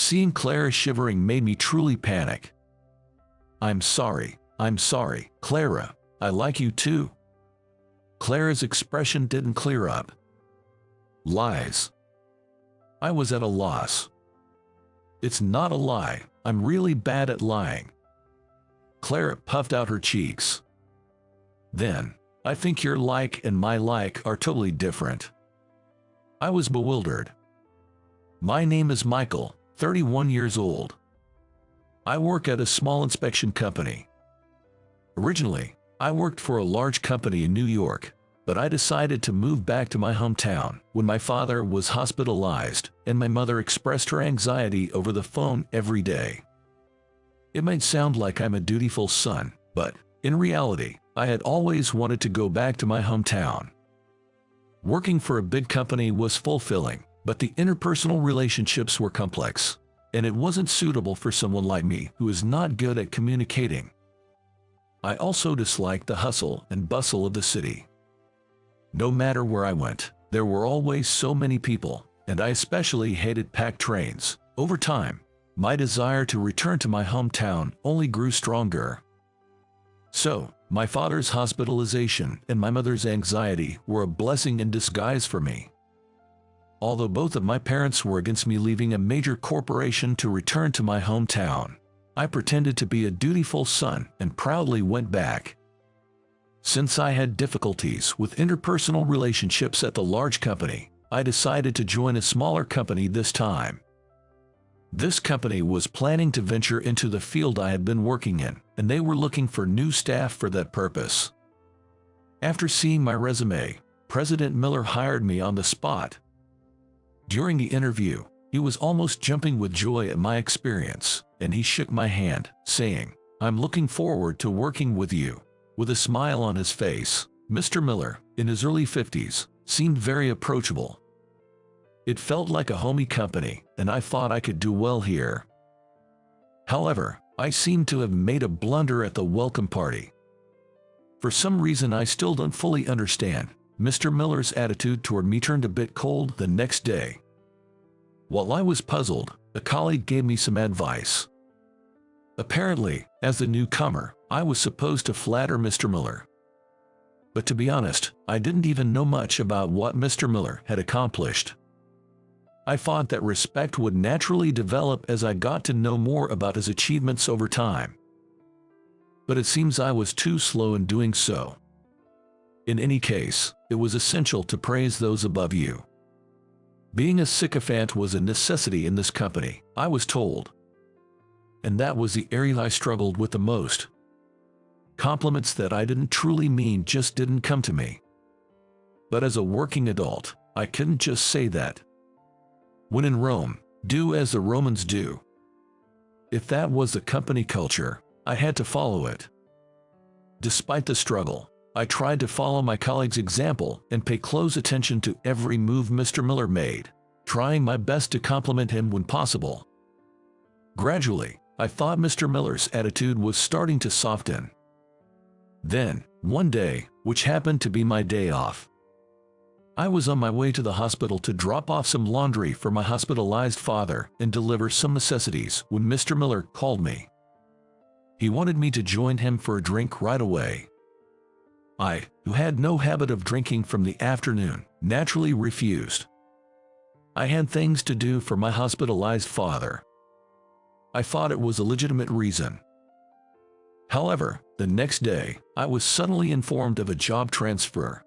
Seeing Clara shivering made me truly panic. I'm sorry, Clara, I like you too. Clara's expression didn't clear up. Lies. I was at a loss. It's not a lie, I'm really bad at lying. Clara puffed out her cheeks. Then, I think your like and my like are totally different. I was bewildered. My name is Michael, 31 years old. I work at a small inspection company. Originally, I worked for a large company in New York, but I decided to move back to my hometown when my father was hospitalized and my mother expressed her anxiety over the phone every day. It might sound like I'm a dutiful son, but in reality, I had always wanted to go back to my hometown. Working for a big company was fulfilling, but the interpersonal relationships were complex, and it wasn't suitable for someone like me who is not good at communicating. I also disliked the hustle and bustle of the city. No matter where I went, there were always so many people, and I especially hated packed trains. Over time, my desire to return to my hometown only grew stronger. So, my father's hospitalization and my mother's anxiety were a blessing in disguise for me. Although both of my parents were against me leaving a major corporation to return to my hometown, I pretended to be a dutiful son and proudly went back. Since I had difficulties with interpersonal relationships at the large company, I decided to join a smaller company this time. This company was planning to venture into the field I had been working in, and they were looking for new staff for that purpose. After seeing my resume, President Miller hired me on the spot. During the interview, he was almost jumping with joy at my experience, and he shook my hand, saying, "I'm looking forward to working with you." With a smile on his face, Mr. Miller, in his early 50s, seemed very approachable. It felt like a homey company, and I thought I could do well here. However, I seemed to have made a blunder at the welcome party. For some reason I still don't fully understand, Mr. Miller's attitude toward me turned a bit cold the next day. While I was puzzled, a colleague gave me some advice. Apparently, as the newcomer, I was supposed to flatter Mr. Miller. But to be honest, I didn't even know much about what Mr. Miller had accomplished. I thought that respect would naturally develop as I got to know more about his achievements over time. But it seems I was too slow in doing so. In any case, it was essential to praise those above you. Being a sycophant was a necessity in this company, I was told. And that was the area I struggled with the most. Compliments that I didn't truly mean just didn't come to me. But as a working adult, I couldn't just say that. When in Rome, do as the Romans do. If that was the company culture, I had to follow it. Despite the struggle, I tried to follow my colleague's example and pay close attention to every move Mr. Miller made, trying my best to compliment him when possible. Gradually, I thought Mr. Miller's attitude was starting to soften. Then, one day, which happened to be my day off, I was on my way to the hospital to drop off some laundry for my hospitalized father and deliver some necessities when Mr. Miller called me. He wanted me to join him for a drink right away. I, who had no habit of drinking from the afternoon, naturally refused. I had things to do for my hospitalized father. I thought it was a legitimate reason. However, the next day, I was suddenly informed of a job transfer.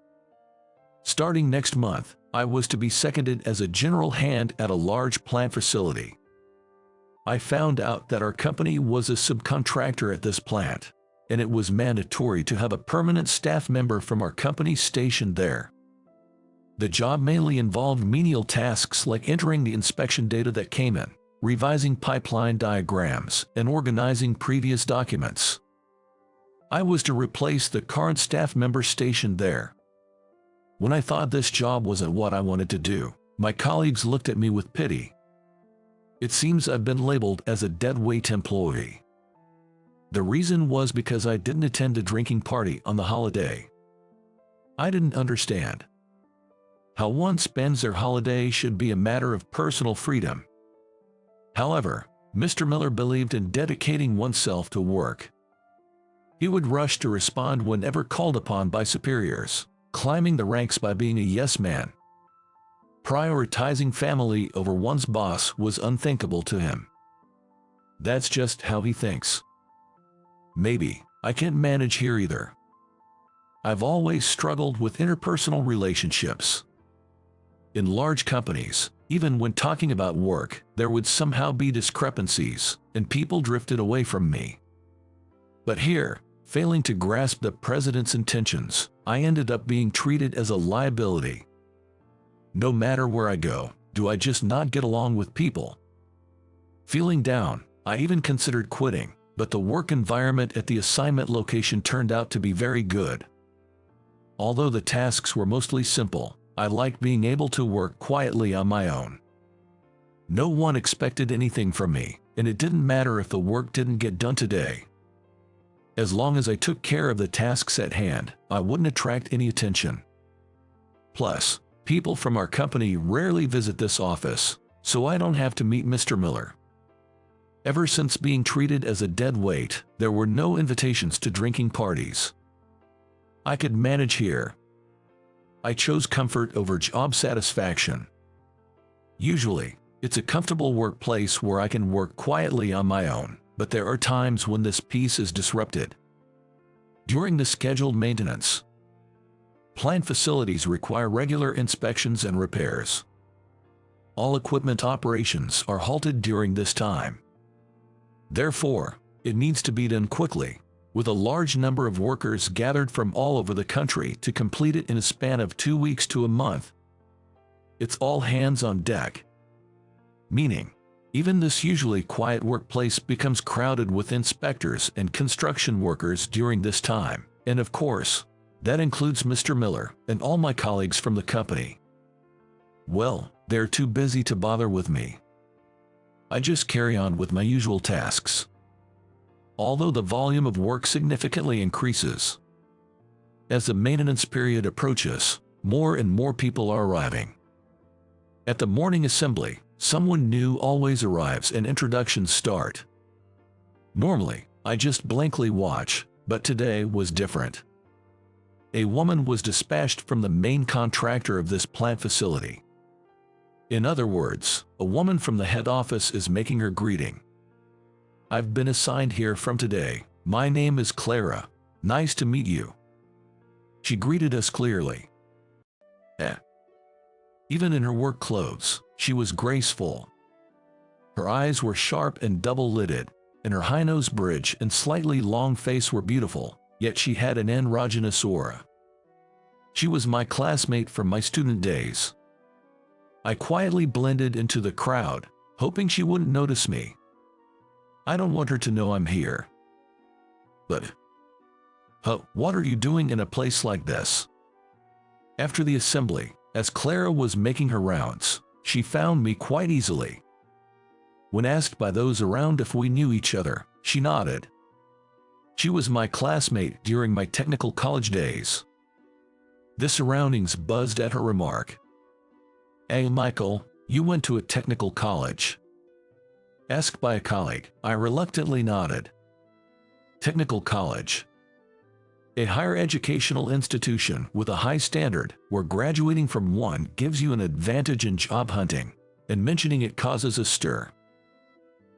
Starting next month, I was to be seconded as a general hand at a large plant facility. I found out that our company was a subcontractor at this plant, and it was mandatory to have a permanent staff member from our company stationed there. The job mainly involved menial tasks like entering the inspection data that came in, revising pipeline diagrams, and organizing previous documents. I was to replace the current staff member stationed there. When I thought this job wasn't what I wanted to do, my colleagues looked at me with pity. It seems I've been labeled as a deadweight employee. The reason was because I didn't attend a drinking party on the holiday. I didn't understand. How one spends their holiday should be a matter of personal freedom. However, Mr. Miller believed in dedicating oneself to work. He would rush to respond whenever called upon by superiors, climbing the ranks by being a yes man. Prioritizing family over one's boss was unthinkable to him. That's just how he thinks. Maybe I can't manage here either. I've always struggled with interpersonal relationships. In large companies, even when talking about work, there would somehow be discrepancies, and people drifted away from me. But here, failing to grasp the president's intentions, I ended up being treated as a liability. No matter where I go, do I just not get along with people? Feeling down, I even considered quitting, but the work environment at the assignment location turned out to be very good. Although the tasks were mostly simple, I liked being able to work quietly on my own. No one expected anything from me, and it didn't matter if the work didn't get done today. As long as I took care of the tasks at hand, I wouldn't attract any attention. Plus, people from our company rarely visit this office, so I don't have to meet Mr. Miller. Ever since being treated as a dead weight, there were no invitations to drinking parties. I could manage here. I chose comfort over job satisfaction. Usually, it's a comfortable workplace where I can work quietly on my own, but there are times when this peace is disrupted. During the scheduled maintenance, plant facilities require regular inspections and repairs. All equipment operations are halted during this time. Therefore, it needs to be done quickly, with a large number of workers gathered from all over the country to complete it in a span of 2 weeks to a month. It's all hands on deck. Meaning, even this usually quiet workplace becomes crowded with inspectors and construction workers during this time, and of course, that includes Mr. Miller and all my colleagues from the company. Well, they're too busy to bother with me. I just carry on with my usual tasks. Although the volume of work significantly increases. As the maintenance period approaches, more and more people are arriving. At the morning assembly, someone new always arrives and introductions start. Normally, I just blankly watch, but today was different. A woman was dispatched from the main contractor of this plant facility. In other words, a woman from the head office is making her greeting. I've been assigned here from today. My name is Clara. Nice to meet you. She greeted us clearly. Even in her work clothes, she was graceful. Her eyes were sharp and double-lidded, and her high nose bridge and slightly long face were beautiful, yet she had an androgynous aura. She was my classmate from my student days. I quietly blended into the crowd, hoping she wouldn't notice me. I don't want her to know I'm here. But, what are you doing in a place like this? After the assembly, as Clara was making her rounds, she found me quite easily. When asked by those around if we knew each other, she nodded. She was my classmate during my technical college days. The surroundings buzzed at her remark. "Hey Michael, you went to a technical college?" Asked by a colleague, I reluctantly nodded. Technical college. A higher educational institution with a high standard where graduating from one gives you an advantage in job hunting, and mentioning it causes a stir.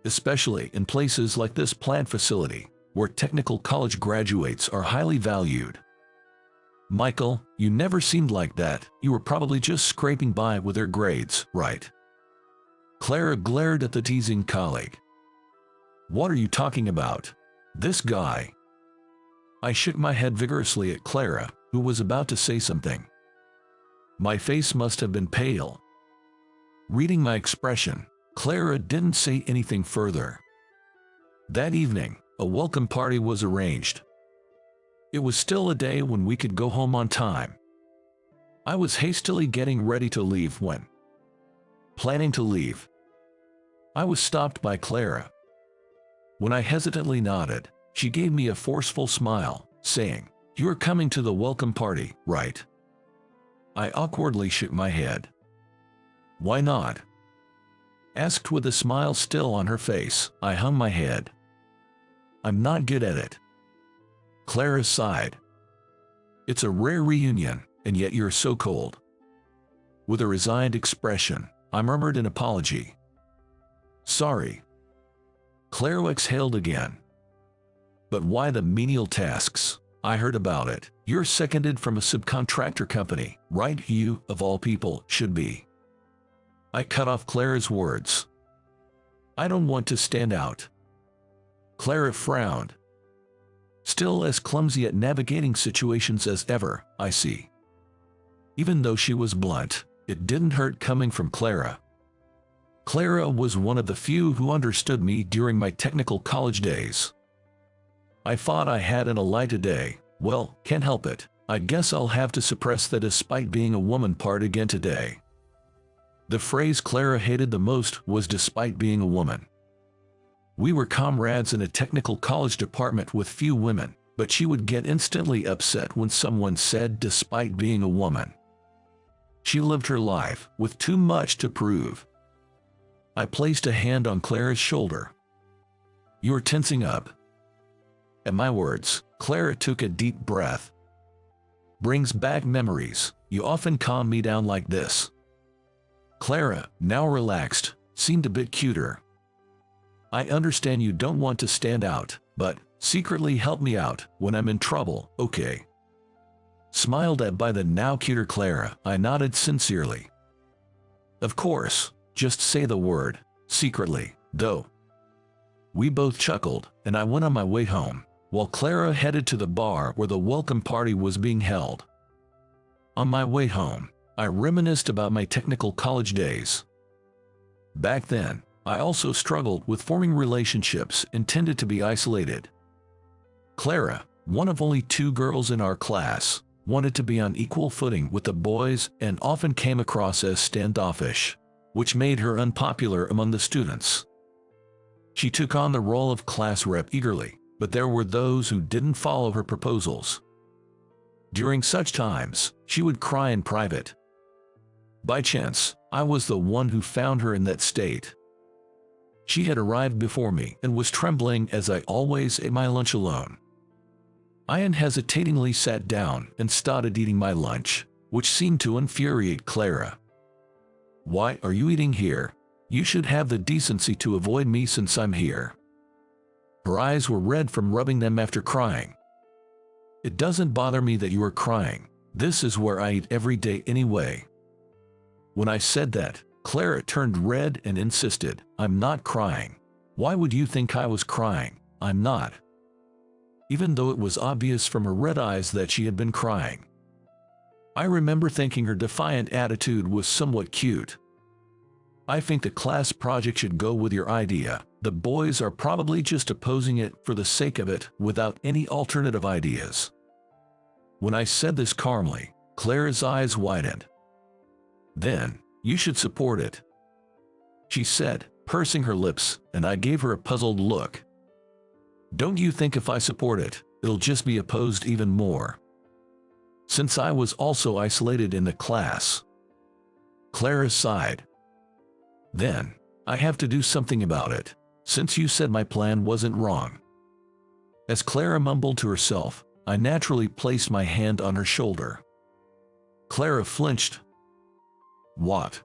Especially in places like this plant facility, where technical college graduates are highly valued. Michael, you never seemed like that. You were probably just scraping by with your grades, right? Clara glared at the teasing colleague. What are you talking about? This guy. I shook my head vigorously at Clara, who was about to say something. My face must have been pale. Reading my expression, Clara didn't say anything further. That evening, a welcome party was arranged. It was still a day when we could go home on time. I was hastily getting ready to leave when, planning to leave, I was stopped by Clara. When I hesitantly nodded, she gave me a forceful smile, saying, "You are coming to the welcome party, right?" I awkwardly shook my head. Why not? asked with a smile still on her face. I hung my head. I'm not good at it. Clara sighed. It's a rare reunion, and yet you're so cold. With a resigned expression, I murmured an apology. Sorry. Clara exhaled again. But why the menial tasks? I heard about it. You're seconded from a subcontractor company, right? You, of all people, should be. I cut off Clara's words. I don't want to stand out. Clara frowned. Still as clumsy at navigating situations as ever, I see. Even though she was blunt, it didn't hurt coming from Clara. Clara was one of the few who understood me during my technical college days. I thought I had an aita day. Well, can't help it. I guess I'll have to suppress the despite being a woman part again today. The phrase Clara hated the most was despite being a woman. We were comrades in a technical college department with few women, but she would get instantly upset when someone said despite being a woman. She lived her life with too much to prove. I placed a hand on Clara's shoulder. You're tensing up. At my words, Clara took a deep breath. Brings back memories. You often calm me down like this. Clara, now relaxed, seemed a bit cuter. I understand you don't want to stand out, but secretly help me out when I'm in trouble, okay? Smiled at by the now cuter Clara, I nodded sincerely. Of course, just say the word, secretly, though. We both chuckled, and I went on my way home, while Clara headed to the bar where the welcome party was being held. On my way home, I reminisced about my technical college days. Back then, I also struggled with forming relationships intended to be isolated. Clara, one of only 2 girls in our class, wanted to be on equal footing with the boys and often came across as standoffish, which made her unpopular among the students. She took on the role of class rep eagerly, but there were those who didn't follow her proposals. During such times, she would cry in private. By chance, I was the one who found her in that state. She had arrived before me and was trembling as I always ate my lunch alone. I unhesitatingly sat down and started eating my lunch, which seemed to infuriate Clara. Why are you eating here? You should have the decency to avoid me since I'm here. Her eyes were red from rubbing them after crying. It doesn't bother me that you are crying. This is where I eat every day anyway. When I said that, Clara turned red and insisted, I'm not crying. Why would you think I was crying? I'm not. Even though it was obvious from her red eyes that she had been crying. I remember thinking her defiant attitude was somewhat cute. I think the class project should go with your idea. The boys are probably just opposing it for the sake of it without any alternative ideas. When I said this calmly, Clara's eyes widened. Then, you should support it, she said, pursing her lips, and I gave her a puzzled look. Don't you think if I support it, it'll just be opposed even more? Since I was also isolated in the class. Clara sighed. Then, I have to do something about it, since you said my plan wasn't wrong. As Clara mumbled to herself, I naturally placed my hand on her shoulder. Clara flinched. What?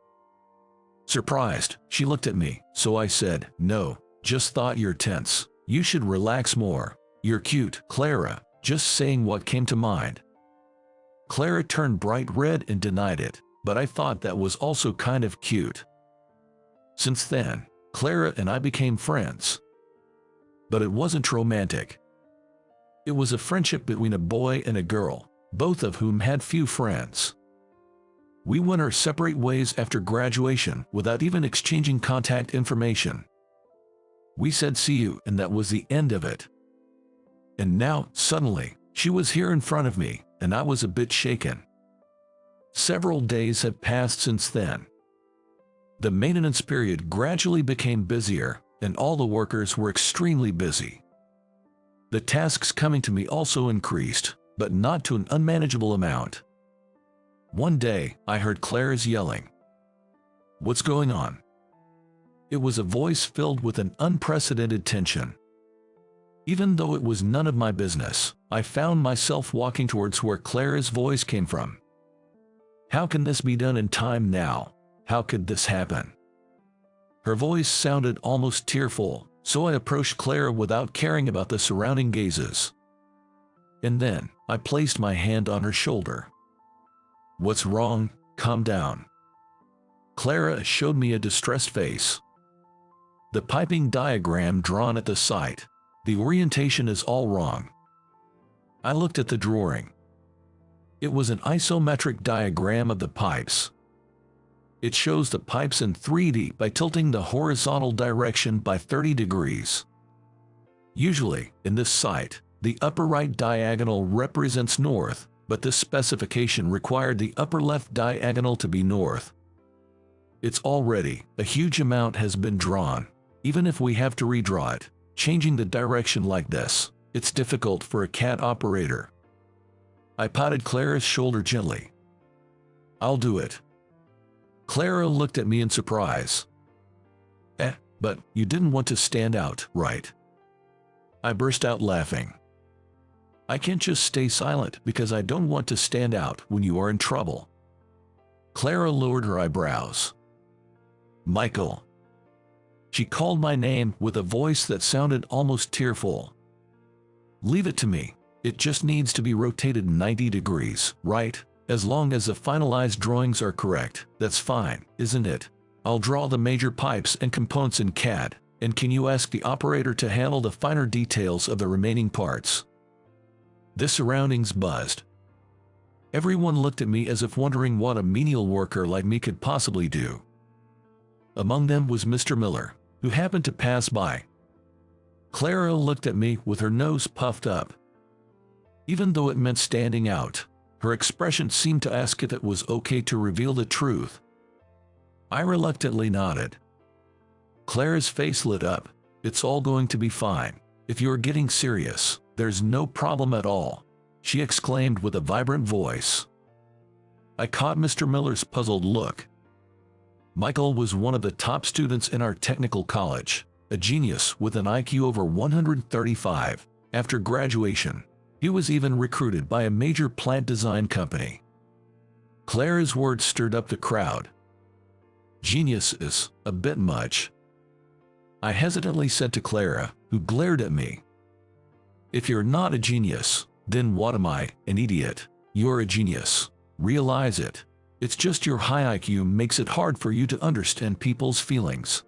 Surprised, she looked at me, so I said, no, just thought you're tense. You should relax more. You're cute, Clara, just saying what came to mind. Clara turned bright red and denied it, but I thought that was also kind of cute. Since then, Clara and I became friends. But it wasn't romantic. It was a friendship between a boy and a girl, both of whom had few friends. We went our separate ways after graduation without even exchanging contact information. We said see you, and that was the end of it. And now, suddenly, she was here in front of me, and I was a bit shaken. Several days have passed since then. The maintenance period gradually became busier, and all the workers were extremely busy. The tasks coming to me also increased, but not to an unmanageable amount. One day, I heard Clara's yelling. What's going on? It was a voice filled with an unprecedented tension. Even though it was none of my business, I found myself walking towards where Clara's voice came from. How can this be done in time now? How could this happen? Her voice sounded almost tearful, so I approached Clara without caring about the surrounding gazes. And then, I placed my hand on her shoulder. "What's wrong? Calm down." Clara showed me a distressed face. "The piping diagram drawn at the site. The orientation is all wrong." I looked at the drawing. It was an isometric diagram of the pipes. It shows the pipes in 3D by tilting the horizontal direction by 30 degrees. Usually, in this site, the upper right diagonal represents north, but this specification required the upper left diagonal to be north. It's already, a huge amount has been drawn. Even if we have to redraw it, changing the direction like this, it's difficult for a CAD operator. I patted Clara's shoulder gently. "I'll do it." Clara looked at me in surprise. But you didn't want to stand out, right?" I burst out laughing. "I can't just stay silent because I don't want to stand out when you are in trouble." Clara lowered her eyebrows. "Michael." She called my name with a voice that sounded almost tearful. "Leave it to me. It just needs to be rotated 90 degrees, right? As long as the finalized drawings are correct, that's fine, isn't it? I'll draw the major pipes and components in CAD, and can you ask the operator to handle the finer details of the remaining parts?" The surroundings buzzed. Everyone looked at me as if wondering what a menial worker like me could possibly do. Among them was Mr. Miller, who happened to pass by. Clara looked at me with her nose puffed up. Even though it meant standing out, her expression seemed to ask if it was okay to reveal the truth. I reluctantly nodded. Clara's face lit up. "It's all going to be fine. If you're getting serious, there's no problem at all," she exclaimed with a vibrant voice. I caught Mr. Miller's puzzled look. Michael was one of the top students in our technical college, a genius with an IQ over 135. After graduation, he was even recruited by a major plant design company. Clara's words stirred up the crowd. "Genius is a bit much," I hesitantly said to Clara, who glared at me. "If you're not a genius, then what am I? An idiot? You're a genius. Realize it. It's just your high IQ makes it hard for you to understand people's feelings."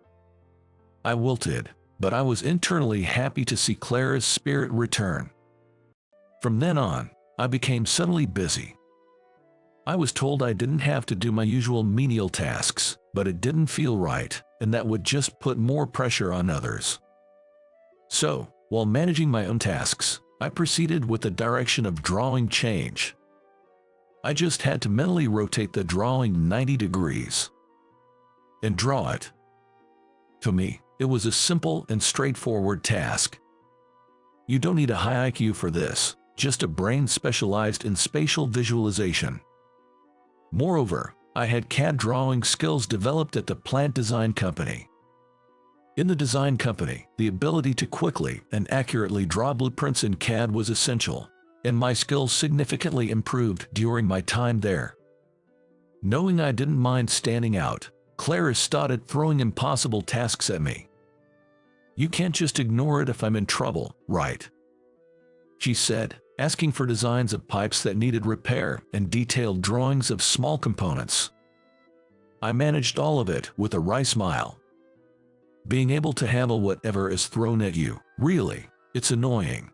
I wilted, but I was internally happy to see Clara's spirit return. From then on, I became suddenly busy. I was told I didn't have to do my usual menial tasks, but it didn't feel right, and that would just put more pressure on others. So, while managing my own tasks, I proceeded with the direction of drawing change. I just had to mentally rotate the drawing 90 degrees and draw it. To me, it was a simple and straightforward task. You don't need a high IQ for this, just a brain specialized in spatial visualization. Moreover, I had CAD drawing skills developed at the plant design company. In the design company, the ability to quickly and accurately draw blueprints in CAD was essential, and my skills significantly improved during my time there. Knowing I didn't mind standing out, Clara started throwing impossible tasks at me. "You can't just ignore it if I'm in trouble, right?" she said, asking for designs of pipes that needed repair and detailed drawings of small components. I managed all of it with a wry smile. Being able to handle whatever is thrown at you, really, it's annoying.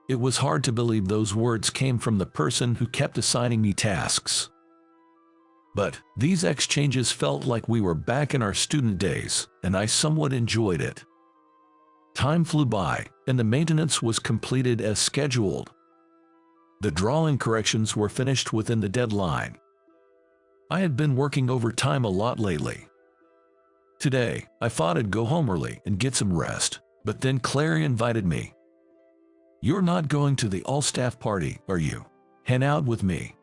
It was hard to believe those words came from the person who kept assigning me tasks. But these exchanges felt like we were back in our student days, and I somewhat enjoyed it. Time flew by, and the maintenance was completed as scheduled. The drawing corrections were finished within the deadline. I had been working overtime a lot lately. Today, I thought I'd go home early and get some rest, but then Clary invited me. "You're not going to the all-staff party, are you? Hang out with me."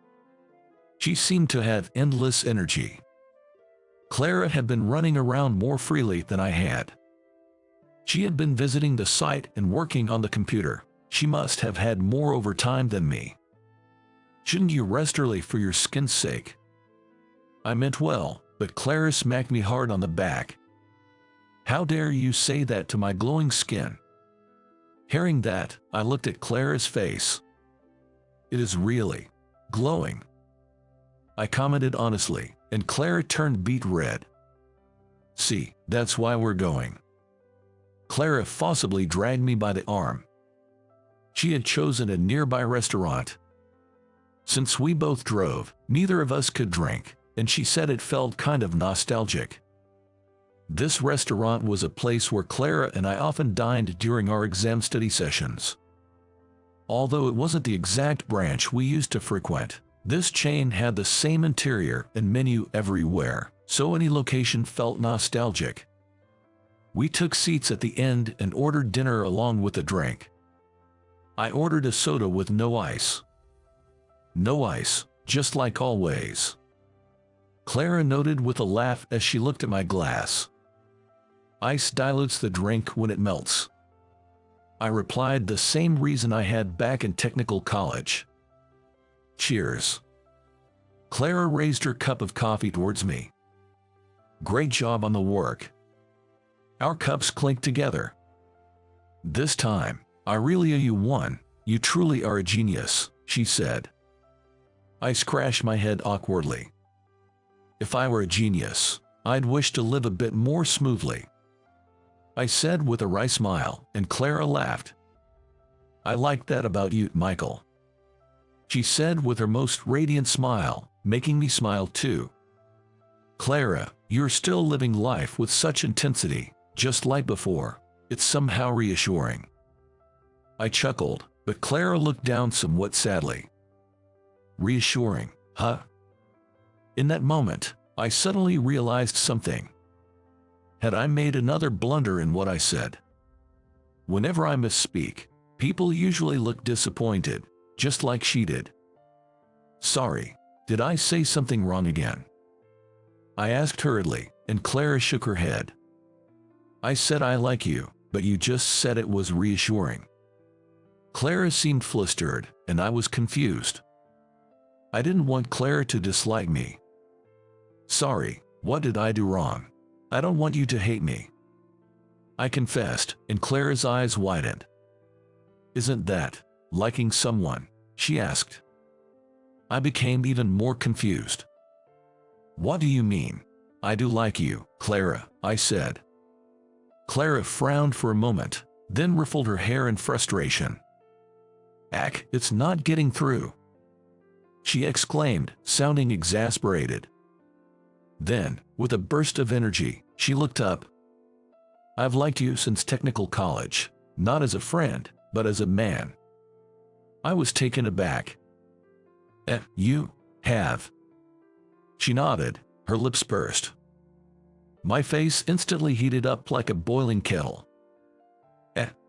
She seemed to have endless energy. Clara had been running around more freely than I had. She had been visiting the site and working on the computer. She must have had more overtime than me. Shouldn't you rest early for your skin's sake? I meant well, but Clara smacked me hard on the back. How dare you say that to my glowing skin? Hearing that, I looked at Clara's face. It is really glowing, I commented honestly, and Clara turned beet red. See, that's why we're going. Clara forcibly dragged me by the arm. She had chosen a nearby restaurant. Since we both drove, neither of us could drink, and she said it felt kind of nostalgic. This restaurant was a place where Clara and I often dined during our exam study sessions. Although it wasn't the exact branch we used to frequent, this chain had the same interior and menu everywhere, so any location felt nostalgic. We took seats at the end and ordered dinner along with a drink. I ordered a soda with no ice. No ice, just like always. Clara noted with a laugh as she looked at my glass. Ice dilutes the drink when it melts. I replied the same reason I had back in technical college. Cheers. Clara raised her cup of coffee towards me. Great job on the work. Our cups clinked together. This time, I really owe you one. You truly are a genius, she said. I scratched my head awkwardly. If I were a genius, I'd wish to live a bit more smoothly, I said with a wry smile, and Clara laughed. I like that about you, Michael, she said with her most radiant smile, making me smile too. Clara, you're still living life with such intensity, just like before. It's somehow reassuring. I chuckled, but Clara looked down somewhat sadly. Reassuring, huh? In that moment, I suddenly realized something. Had I made another blunder in what I said? Whenever I misspeak, people usually look disappointed, just like she did. Sorry, did I say something wrong again? I asked hurriedly, and Clara shook her head. I said I like you, but you just said it was reassuring. Clara seemed flustered, and I was confused. I didn't want Clara to dislike me. Sorry, what did I do wrong? I don't want you to hate me, I confessed, and Clara's eyes widened. Isn't that liking someone? She asked. I became even more confused. What do you mean? I do like you, Clara, I said. Clara frowned for a moment, then ruffled her hair in frustration. Ack, it's not getting through, she exclaimed, sounding exasperated. Then, with a burst of energy, she looked up. I've liked you since technical college, not as a friend, but as a man. I was taken aback. You have? She nodded, her lips pursed. My face instantly heated up like a boiling kettle.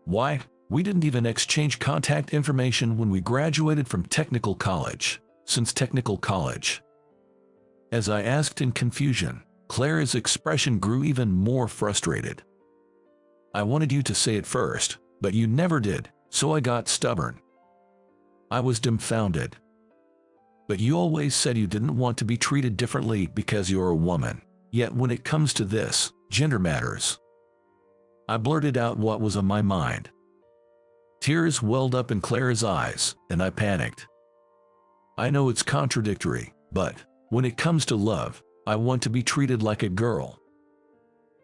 Why? We didn't even exchange contact information when we graduated from technical college, since technical college. As I asked in confusion, Clara's expression grew even more frustrated. I wanted you to say it first, but you never did, so I got stubborn. I was dumbfounded. But you always said you didn't want to be treated differently because you're a woman. Yet when it comes to this, gender matters. I blurted out what was on my mind. Tears welled up in Clara's eyes, and I panicked. I know it's contradictory, but when it comes to love, I want to be treated like a girl.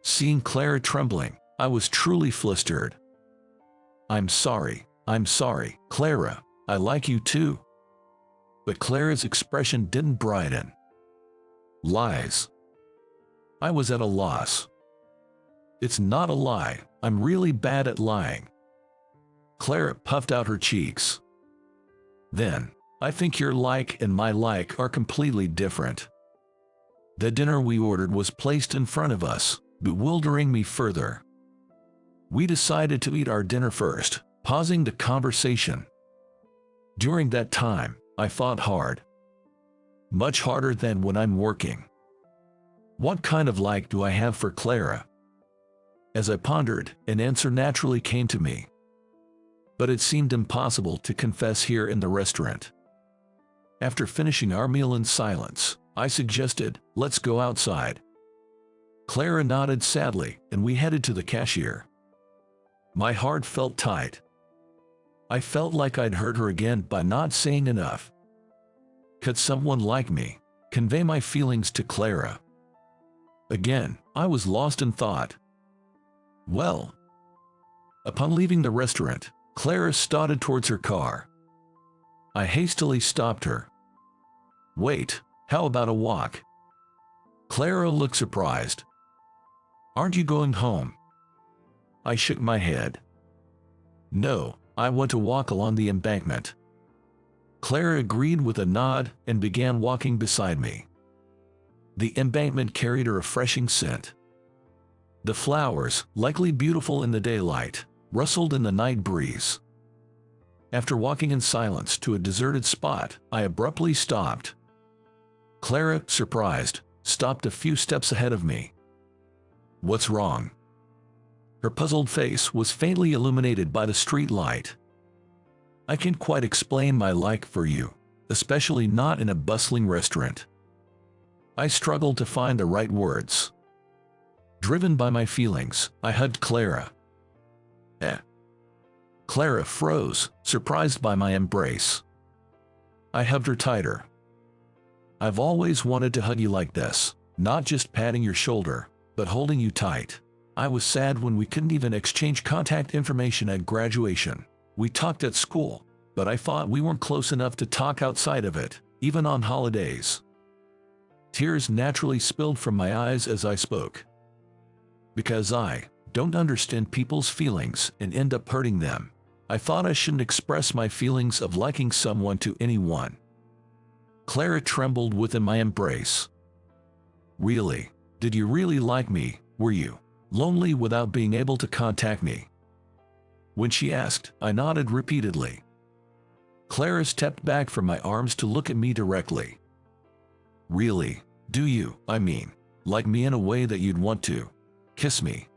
Seeing Clara trembling, I was truly flustered. I'm sorry, Clara, I like you too. But Clara's expression didn't brighten. Lies. I was at a loss. It's not a lie, I'm really bad at lying. Clara puffed out her cheeks. Then, I think your like and my like are completely different. The dinner we ordered was placed in front of us, bewildering me further. We decided to eat our dinner first, pausing the conversation. During that time, I thought hard. Much harder than when I'm working. What kind of like do I have for Clara? As I pondered, an answer naturally came to me. But it seemed impossible to confess here in the restaurant. After finishing our meal in silence, I suggested, let's go outside. Clara nodded sadly, and we headed to the cashier. My heart felt tight. I felt like I'd hurt her again by not saying enough. Could someone like me convey my feelings to Clara? Again, I was lost in thought. Well, upon leaving the restaurant, Clara started towards her car. I hastily stopped her. Wait, how about a walk? Clara looked surprised. Aren't you going home? I shook my head. No, I want to walk along the embankment. Clara agreed with a nod and began walking beside me. The embankment carried a refreshing scent. The flowers, likely beautiful in the daylight, rustled in the night breeze. After walking in silence to a deserted spot, I abruptly stopped. Clara, surprised, stopped a few steps ahead of me. What's wrong? Her puzzled face was faintly illuminated by the street light. I can't quite explain my like for you, especially not in a bustling restaurant. I struggled to find the right words. Driven by my feelings, I hugged Clara. Clara froze, surprised by my embrace. I hugged her tighter. I've always wanted to hug you like this, not just patting your shoulder, but holding you tight. I was sad when we couldn't even exchange contact information at graduation. We talked at school, but I thought we weren't close enough to talk outside of it, even on holidays. Tears naturally spilled from my eyes as I spoke. Because I don't understand people's feelings and end up hurting them, I thought I shouldn't express my feelings of liking someone to anyone. Clara trembled within my embrace. Really? Did you really like me? Were you lonely without being able to contact me? When she asked, I nodded repeatedly. Clara stepped back from my arms to look at me directly. Really? Do you, like me in a way that you'd want to kiss me?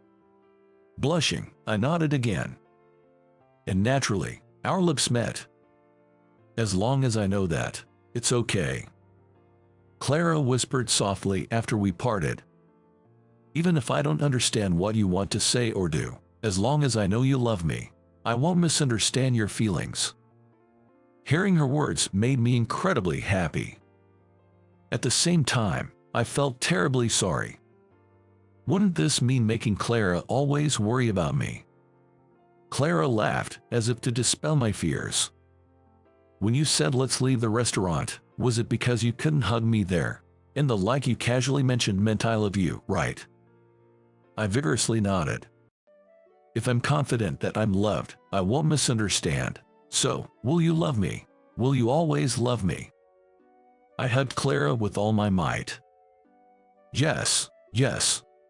Blushing, I nodded again. And naturally, our lips met. As long as I know that, it's okay. Clara whispered softly after we parted. Even if I don't understand what you want to say or do, as long as I know you love me, I won't misunderstand your feelings. Hearing her words made me incredibly happy. At the same time, I felt terribly sorry. Wouldn't this mean making Clara always worry about me? Clara laughed, as if to dispel my fears. When you said let's leave the restaurant, was it because you couldn't hug me there? And the like you casually mentioned meant I love you, right? I vigorously nodded. If I'm confident that I'm loved, I won't misunderstand. So, will you love me? Will you always love me? I hugged Clara with all my might. Yes,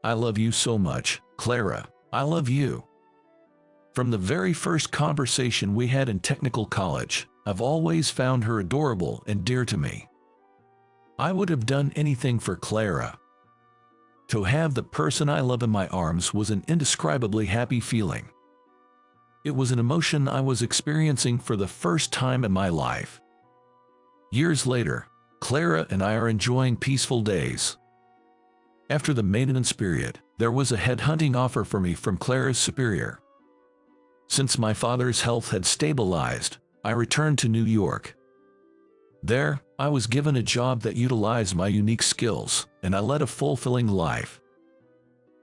I love you so much, Clara. I love you. From the very first conversation we had in technical college, I've always found her adorable and dear to me. I would have done anything for Clara. To have the person I love in my arms was an indescribably happy feeling. It was an emotion I was experiencing for the first time in my life. Years later, Clara and I are enjoying peaceful days. After the maintenance period, there was a headhunting offer for me from Clara's superior. Since my father's health had stabilized, I returned to New York. There, I was given a job that utilized my unique skills, and I led a fulfilling life.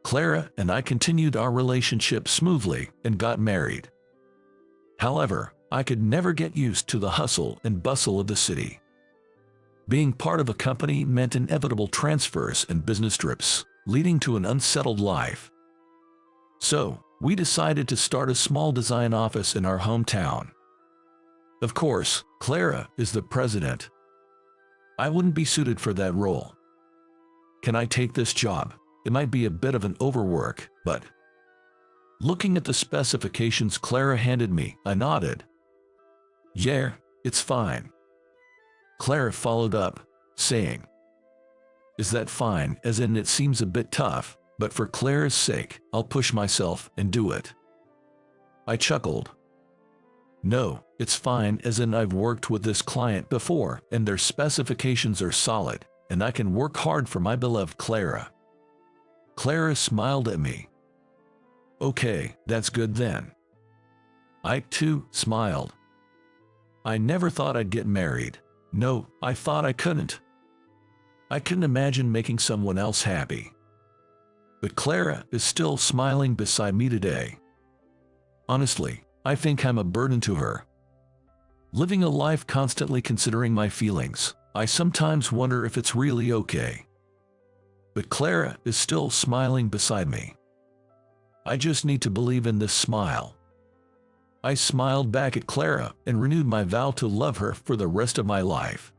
Clara and I continued our relationship smoothly and got married. However, I could never get used to the hustle and bustle of the city. Being part of a company meant inevitable transfers and business trips, leading to an unsettled life. So, we decided to start a small design office in our hometown. Of course, Clara is the president. I wouldn't be suited for that role. Can I take this job? It might be a bit of an overwork, but... Looking at the specifications Clara handed me, I nodded. Yeah, it's fine. Clara followed up, saying, Is that fine? As in, it seems a bit tough, but for Clara's sake, I'll push myself and do it. I chuckled. No, it's fine, as in I've worked with this client before, and their specifications are solid, and I can work hard for my beloved Clara. Clara smiled at me. Okay, that's good then. I, too, smiled. I never thought I'd get married. No, I thought I couldn't. I couldn't imagine making someone else happy. But Clara is still smiling beside me today. Honestly, I think I'm a burden to her. Living a life constantly considering my feelings, I sometimes wonder if it's really okay. But Clara is still smiling beside me. I just need to believe in this smile. I smiled back at Clara and renewed my vow to love her for the rest of my life.